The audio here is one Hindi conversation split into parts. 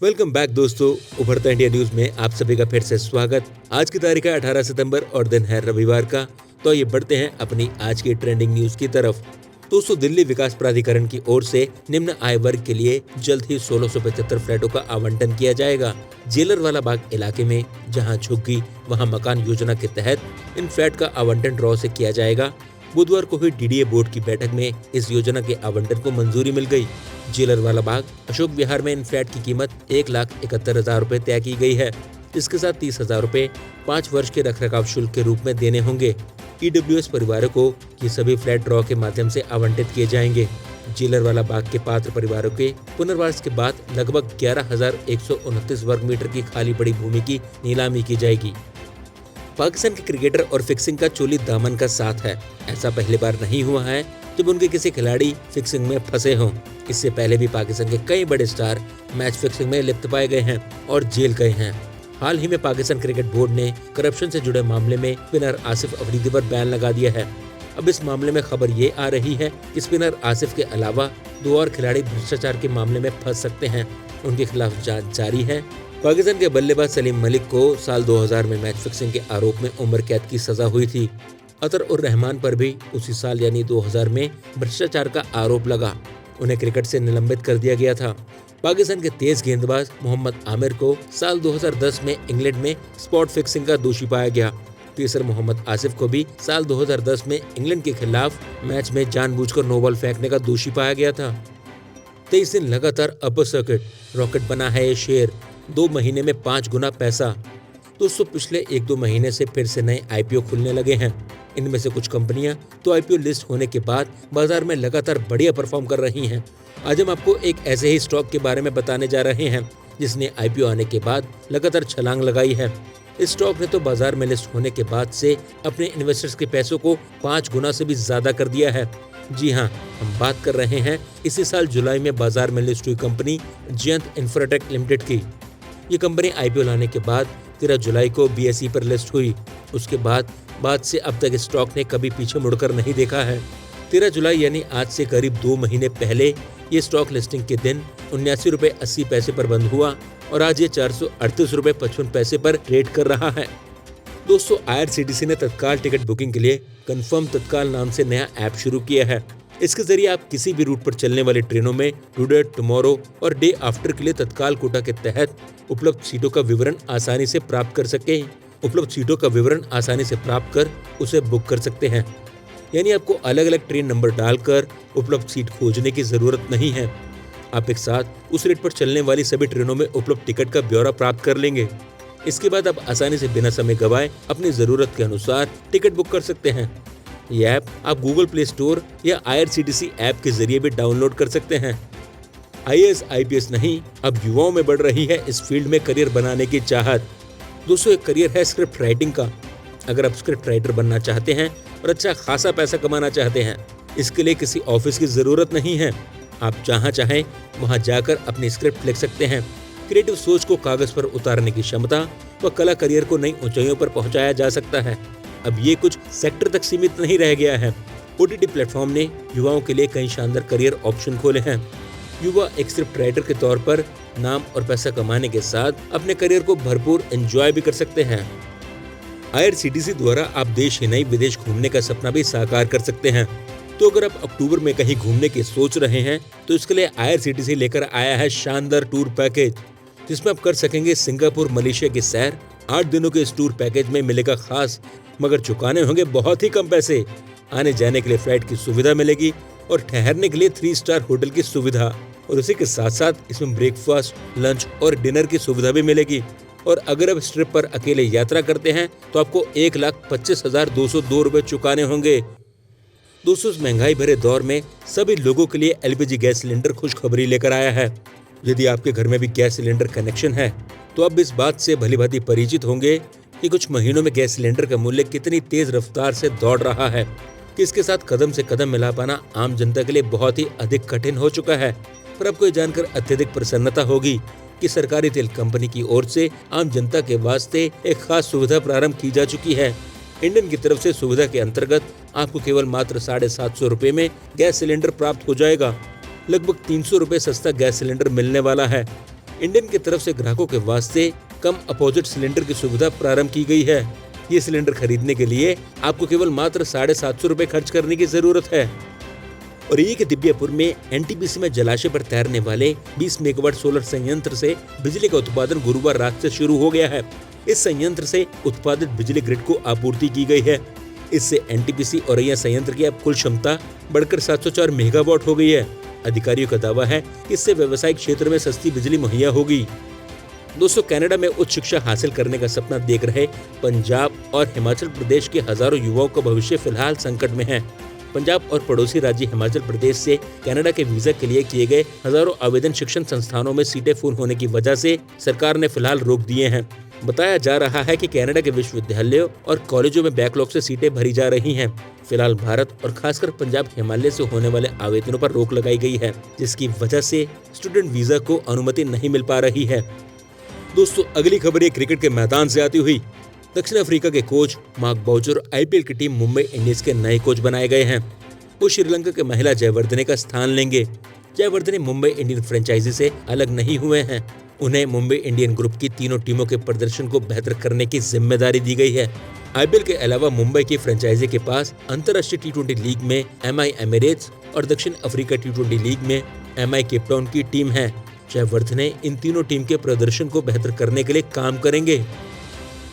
वेलकम बैक दोस्तों, उभरता इंडिया न्यूज में आप सभी का फिर से स्वागत। आज की तारीख है 18 सितंबर और दिन है रविवार का। तो ये बढ़ते हैं अपनी आज की ट्रेंडिंग न्यूज की तरफ। दोस्तों, दिल्ली विकास प्राधिकरण की ओर से निम्न आय वर्ग के लिए जल्द ही 1675 फ्लैटों का आवंटन किया जाएगा। जेलरवाला बाग इलाके में जहां झुग्गी वहां मकान योजना के तहत इन फ्लैट का आवंटन ड्रॉ से किया जाएगा। बुधवार को हुई डीडीए बोर्ड की बैठक में इस योजना के आवंटन को मंजूरी मिल गई। जेलरवाला बाग अशोक विहार में इन फ्लैट की कीमत 1,71,000 रुपए तय की गई है। इसके साथ 30,000 रुपए 5 वर्ष के रखरखाव शुल्क के रूप में देने होंगे। ईडब्ल्यूएस परिवारों को ये सभी फ्लैट ड्रॉ के माध्यम से आवंटित किए जाएंगे। जेलरवाला बाग के पात्र परिवारों के पुनर्वास के बाद लगभग 11,129 वर्ग मीटर की खाली पड़ी भूमि की नीलामी की जाएगी। पाकिस्तान के क्रिकेटर और फिक्सिंग का चोली दामन का साथ है। ऐसा पहली बार नहीं हुआ है जब उनके किसी खिलाड़ी फिक्सिंग में फंसे हों। इससे पहले भी पाकिस्तान के कई बड़े स्टार मैच फिक्सिंग में लिप्त पाए गए हैं और जेल गए हैं। हाल ही में पाकिस्तान क्रिकेट बोर्ड ने करप्शन से जुड़े मामले में स्पिनर आसिफ अफरीदी पर बैन लगा दिया है। अब इस मामले में खबर ये आ रही है कि स्पिनर आसिफ के अलावा 2 और खिलाड़ी भ्रष्टाचार के मामले में फंस सकते हैं। उनके खिलाफ जांच जारी है। पाकिस्तान के बल्लेबाज सलीम मलिक को साल 2000 में मैच फिक्सिंग के आरोप में उम्र कैद की सजा हुई थी। अतर उर रहमान पर भी उसी साल यानी 2000 में भ्रष्टाचार का आरोप लगा। उन्हें क्रिकेट से निलंबित कर दिया गया था। पाकिस्तान के तेज गेंदबाज मोहम्मद आमिर को साल 2010 में इंग्लैंड में स्पॉट फिक्सिंग का दोषी पाया गया। पेसर मोहम्मद आसिफ को भी साल 2010 में इंग्लैंड के खिलाफ मैच में जानबूझकर नो बॉल फेंकने का दोषी पाया गया था। 23 दिन लगातार अपर सर्किट रॉकेट बना है ये शेयर, 2 महीने में 5 गुना पैसा। दोस्तों, पिछले 1-2 महीने से फिर से नए आईपीओ खुलने लगे हैं। इनमें से कुछ कंपनियां तो आईपीओ लिस्ट होने के बाद बाजार में लगातार बढ़िया परफॉर्म कर रही हैं। आज हम आपको एक ऐसे ही स्टॉक के बारे में बताने जा रहे हैं जिसने आईपीओ आने के बाद लगातार छलांग लगाई है। इस स्टॉक ने तो बाजार में लिस्ट होने के बाद से अपने इन्वेस्टर्स के पैसों को 5 गुना से भी ज्यादा कर दिया है। जी हाँ, हम बात कर रहे हैं इसी साल जुलाई में बाजार में लिस्ट हुई कंपनी जयंत इंफ्राटेक लिमिटेड की। ये कंपनी आईपीओ लाने के बाद 13 जुलाई को बीएसई पर लिस्ट हुई। उसके बाद से अब तक स्टॉक ने कभी पीछे मुड़कर नहीं देखा है। 13 जुलाई यानी आज से करीब 2 महीने पहले ये स्टॉक लिस्टिंग के दिन 79 रुपए 80 पैसे पर बंद हुआ और आज ये 438 रुपए 55 पैसे पर ट्रेड कर रहा है। दोस्तों, आईआरसीटीसी ने तत्काल टिकट बुकिंग के लिए कंफर्म तत्काल नाम से नया ऐप शुरू किया है। इसके जरिए आप किसी भी रूट पर चलने वाली ट्रेनों में टुडे, टुमारो और डे आफ्टर के लिए तत्काल कोटा के तहत उपलब्ध सीटों का विवरण आसानी से प्राप्त कर उसे बुक कर सकते हैं। यानी आपको अलग अलग ट्रेन नंबर डालकर उपलब्ध सीट खोजने की जरूरत नहीं है। आप एक साथ उस रेट पर चलने वाली सभी ट्रेनों में उपलब्ध टिकट का ब्यौरा प्राप्त कर लेंगे। इसके बाद आप आसानी से बिना समय गवाए अपनी जरूरत के अनुसार टिकट बुक कर सकते हैं। ये ऐप आप गूगल प्ले स्टोर या आईआरसीटीसी ऐप के जरिए भी डाउनलोड कर सकते हैं। आईएएस आईपीएस नहीं, अब युवाओं में बढ़ रही है इस फील्ड में करियर बनाने की चाहत। दोस्तों, एक करियर है स्क्रिप्ट राइटिंग का। अगर आप स्क्रिप्ट राइटर बनना चाहते हैं और अच्छा खासा पैसा कमाना चाहते हैं, इसके लिए किसी ऑफिस की जरूरत नहीं है। आप जहां चाहें वहां जाकर अपनी स्क्रिप्ट लिख सकते हैं। क्रिएटिव सोच को कागज पर उतारने की क्षमता व कला करियर को नई ऊंचाइयों पर पहुंचाया जा सकता है। अब ये कुछ सेक्टर तक सीमित नहीं रह गया है। ओटीटी प्लेटफॉर्म ने युवाओं के लिए कई शानदार करियर ऑप्शन खोले हैं। युवा एक स्क्रिप्ट राइटर के तौर पर नाम और पैसा कमाने के साथ अपने करियर को भरपूर एंजॉय भी कर सकते हैं। आईआरसीटीसी द्वारा आप देश ही नहीं विदेश घूमने का सपना भी साकार कर सकते हैं। तो अगर आप अक्टूबर में कहीं घूमने की सोच रहे हैं तो इसके लिए आईआरसीटीसी लेकर आया है शानदार टूर पैकेज, जिसमें आप कर सकेंगे सिंगापुर, मलेशिया की सैर। 8 दिनों के इस टूर पैकेज में मिलेगा खास, मगर चुकाने होंगे बहुत ही कम पैसे। आने जाने के लिए फ्लाइट की सुविधा मिलेगी और ठहरने के लिए 3 स्टार होटल की सुविधा, और उसी के साथ साथ इसमें ब्रेकफास्ट, लंच और डिनर की सुविधा भी मिलेगी। और अगर आप इस ट्रिप पर अकेले यात्रा करते हैं तो आपको 1,25,202 रुपए चुकाने होंगे। दोस्तों, इस महंगाई भरे दौर में सभी लोगों के लिए एलपीजी गैस सिलेंडर खुशखबरी लेकर आया है। यदि आपके घर में भी गैस सिलेंडर कनेक्शन है तो अब इस बात से भलीभांति परिचित होंगे कि कुछ महीनों में गैस सिलेंडर का मूल्य कितनी तेज रफ्तार से दौड़ रहा है कि इसके साथ कदम से कदम मिला पाना आम जनता के लिए बहुत ही अधिक कठिन हो चुका है। पर आपको ये जानकर अत्यधिक प्रसन्नता होगी कि सरकारी तेल कंपनी की ओर से आम जनता के वास्ते एक खास सुविधा प्रारंभ की जा चुकी है। इंडियन की तरफ से सुविधा के अंतर्गत आपको केवल मात्र 750 रुपए में गैस सिलेंडर प्राप्त हो जाएगा। लगभग 300 रुपए सस्ता गैस सिलेंडर मिलने वाला है। इंडियन की तरफ से ग्राहकों के वास्ते कम अपोजिट सिलेंडर की सुविधा प्रारंभ की गई है। ये सिलेंडर खरीदने के लिए आपको केवल मात्र 750 रुपए खर्च करने की जरूरत है। और ये कि दिव्यापुर में एनटीपीसी में जलाशय पर तैरने वाले 20 मेगावाट सोलर संयंत्र से बिजली का उत्पादन गुरुवार रात से शुरू हो गया है। इस संयंत्र से उत्पादित बिजली ग्रिड को आपूर्ति की गई है। इससे एनटीपीसी औरैया संयंत्र की अब कुल क्षमता बढ़कर 704 मेगावाट हो गई है। अधिकारियों का दावा है कि इससे व्यवसायिक क्षेत्र में सस्ती बिजली मुहैया होगी। दोस्तों, कनाडा में उच्च शिक्षा हासिल करने का सपना देख रहे पंजाब और हिमाचल प्रदेश के हजारों युवाओं का भविष्य फिलहाल संकट में है। पंजाब और पड़ोसी राज्य हिमाचल प्रदेश से कनाडा के वीजा के लिए किए गए हजारों आवेदन शिक्षण संस्थानों में सीटें फुल होने की वजह से सरकार ने फिलहाल रोक दिए हैं। बताया जा रहा है कि कनाडा के विश्वविद्यालयों और कॉलेजों में बैकलॉग से सीटें भरी जा रही हैं। फिलहाल भारत और खासकर पंजाब हिमालय से होने वाले आवेदनों पर रोक लगाई गई है, जिसकी वजह से स्टूडेंट वीजा को अनुमति नहीं मिल पा रही है। दोस्तों, अगली खबर ये क्रिकेट के मैदान से आती हुई। दक्षिण अफ्रीका के कोच मार्क बाउचर आईपीएल की टीम मुंबई इंडियंस के नए कोच बनाए गए हैं। वो श्रीलंका के महिला जयवर्धने का स्थान लेंगे। जयवर्धने मुंबई इंडियन फ्रेंचाइजी से अलग नहीं हुए हैं। उन्हें मुंबई इंडियन ग्रुप की तीनों टीमों के प्रदर्शन को बेहतर करने की जिम्मेदारी दी गई है। आईपीएल के अलावा मुंबई की फ्रेंचाइजी के पास अंतर्राष्ट्रीय टी20 लीग में एमआई एमिरेट्स और दक्षिण अफ्रीका टी20 लीग में एमआई केप टाउन की टीम है। जयवर्धने इन तीनों टीम के प्रदर्शन को बेहतर करने के लिए काम करेंगे।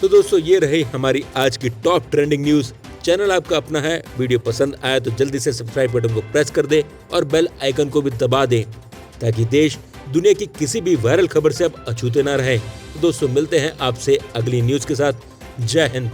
तो दोस्तों, ये रही हमारी आज की टॉप ट्रेंडिंग न्यूज। चैनल आपका अपना है। वीडियो पसंद आया तो जल्दी से सब्सक्राइब बटन को प्रेस कर दे और बेल आइकन को भी दबा दें, ताकि देश दुनिया की किसी भी वायरल खबर से आप अछूते ना रहे। दोस्तों, मिलते हैं आपसे अगली न्यूज के साथ। जय हिंद।